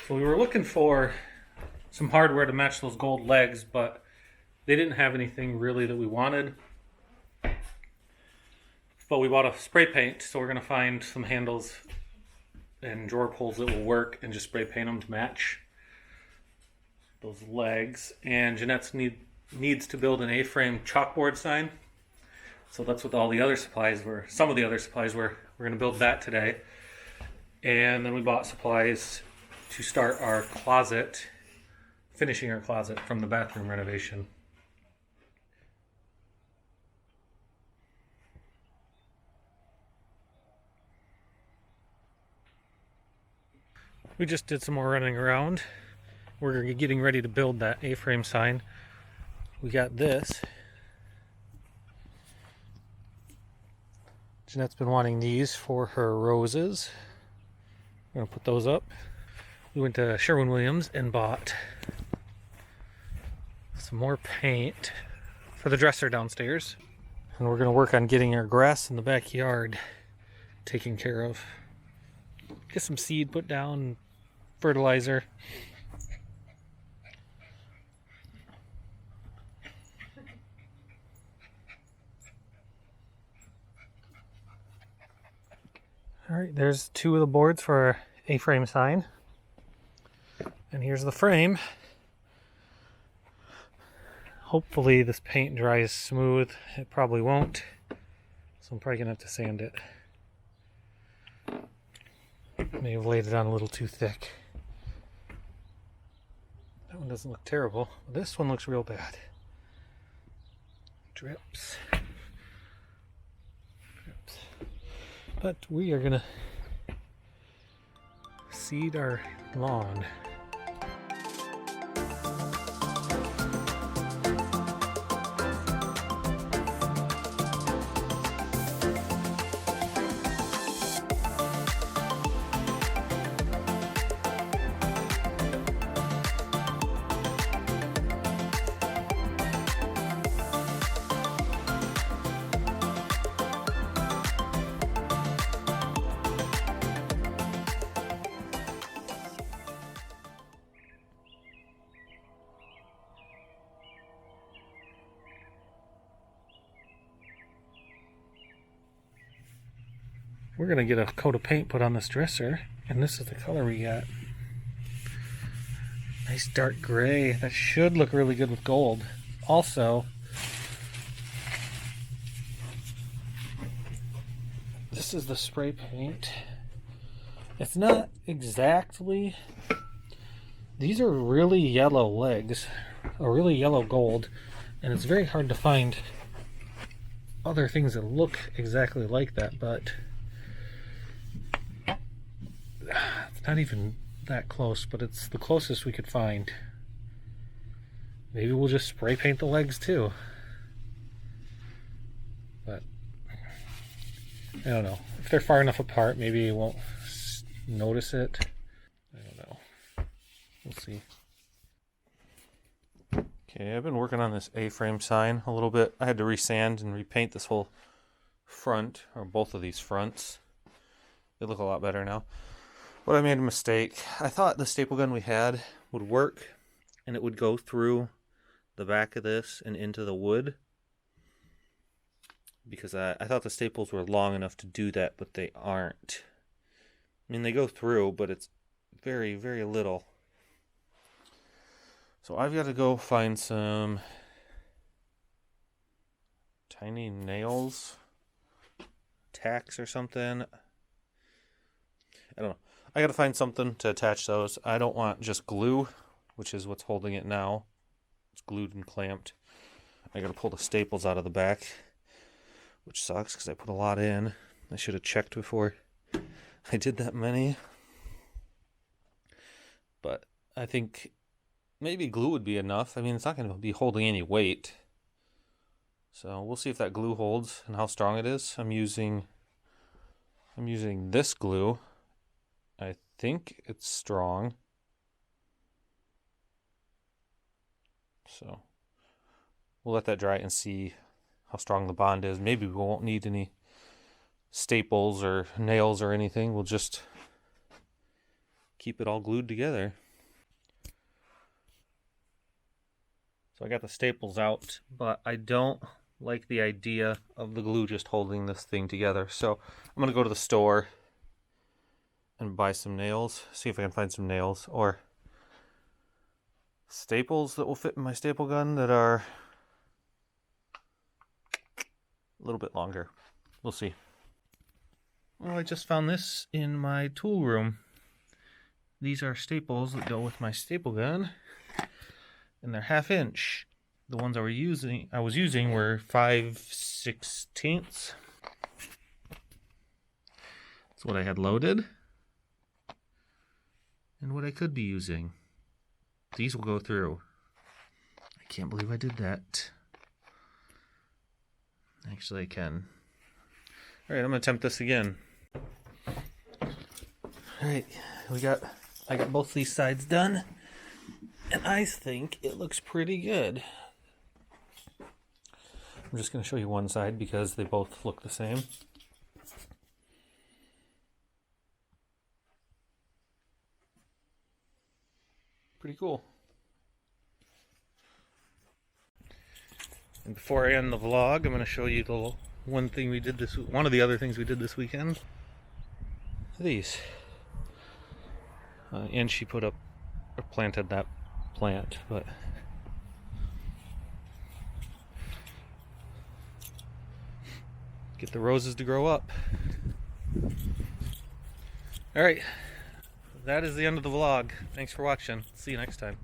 So we were looking for some hardware to match those gold legs, but they didn't have anything really that we wanted. But we bought a spray paint, so we're going to find some handles and drawer pulls that will work and just spray paint them to match those legs. And Jeanette needs to build an A-frame chalkboard sign. So that's what all the other supplies were. Some of the other supplies were. We're going to build that today. And then we bought supplies to start our closet, finishing our closet from the bathroom renovation. We just did some more running around. We're getting ready to build that A-frame sign. We got this. Jeanette's been wanting these for her roses. We're gonna put those up. We went to Sherwin-Williams and bought some more paint for the dresser downstairs. And we're gonna work on getting our grass in the backyard taken care of. Get some seed put down, fertilizer. Alright, there's two of the boards for our A-frame sign. And here's the frame. Hopefully this paint dries smooth. It probably won't. So I'm probably going to have to sand it. May have laid it on a little too thick. That one doesn't look terrible. This one looks real bad. Drips. Drips. But we are going to seed our lawn. We're going to get a coat of paint put on this dresser, and this is the color we got. Nice dark gray. That should look really good with gold. Also, this is the spray paint. It's not exactly... These are really yellow legs, a really yellow gold, and it's very hard to find other things that look exactly like that, but it's not even that close, but it's the closest we could find. Maybe we'll just spray paint the legs too. But I don't know. If they're far enough apart, maybe you won't notice it. I don't know. We'll see. Okay, I've been working on this A-frame sign a little bit. I had to resand and repaint this whole front, or both of these fronts. They look a lot better now. But I made a mistake. I thought the staple gun we had would work, and it would go through the back of this and into the wood. Because I thought the staples were long enough to do that, but they aren't. I mean, they go through, but it's very, very little. So I've got to go find some tiny nails, tacks or something. I don't know. I got to find something to attach those. I don't want just glue, which is what's holding it now. It's glued and clamped. I got to pull the staples out of the back, which sucks because I put a lot in. I should have checked before I did that many. But I think maybe glue would be enough. I mean, it's not going to be holding any weight. So we'll see if that glue holds and how strong it is. I'm using this glue. think it's strong. So we'll let that dry and see how strong the bond is. Maybe we won't need any staples or nails or anything. We'll just keep it all glued together. So I got the staples out, but I don't like the idea of the glue just holding this thing together. So I'm going to go to the store and buy some nails, see if I can find some nails or staples that will fit in my staple gun that are a little bit longer. We'll see. Well, I just found this in my tool room. These are staples that go with my staple gun, and they're 1/2 inch. The ones I was using were 5/16. That's what I had loaded, and what I could be using. These will go through. I can't believe I did that. Actually, I can. All right, I'm gonna attempt this again. All right, I got both these sides done, and I think it looks pretty good. I'm just gonna show you one side because they both look the same. Pretty cool. And before I end the vlog, I'm going to show you the one of the other things we did this weekend. These. And she put up or planted that plant, but get the roses to grow up. All right. That is the end of the vlog. Thanks for watching. See you next time.